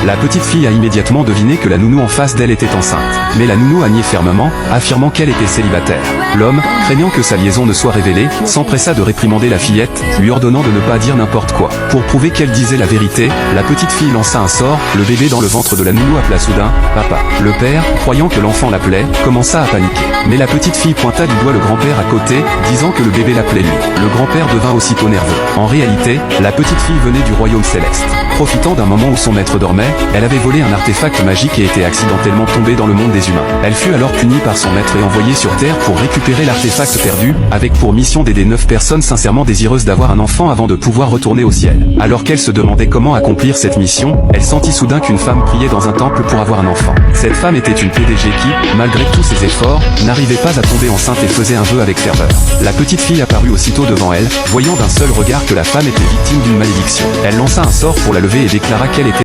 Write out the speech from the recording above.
La petite fille a immédiatement deviné que la nounou en face d'elle était enceinte. Mais la nounou a nié fermement, affirmant qu'elle était célibataire. L'homme, craignant que sa liaison ne soit révélée, s'empressa de réprimander la fillette, lui ordonnant de ne pas dire n'importe quoi. Pour prouver qu'elle disait la vérité, la petite fille lança un sort, le bébé dans le ventre de la nounou appela soudain « Papa ». Le père, croyant que l'enfant l'appelait, commença à paniquer. Mais la petite fille pointa du doigt le grand-père à côté, disant que le bébé l'appelait lui. Le grand-père devint aussitôt nerveux. En réalité, la petite fille venait du royaume céleste. Profitant d'un moment où son maître dormait, elle avait volé un artefact magique et était accidentellement tombée dans le monde des humains. Elle fut alors punie par son maître et envoyée sur Terre pour récupérer l'artefact perdu, avec pour mission d'aider 9 personnes sincèrement désireuses d'avoir un enfant avant de pouvoir retourner au ciel. Alors qu'elle se demandait comment accomplir cette mission, elle sentit soudain qu'une femme priait dans un temple pour avoir un enfant. Cette femme était une PDG qui, malgré tous ses efforts, n'arrivait pas à tomber enceinte et faisait un vœu avec ferveur. La petite fille apparut aussitôt devant elle, voyant d'un seul regard que la femme était victime d'une malédiction. Elle lança un sort pour la lever et déclara qu'elle était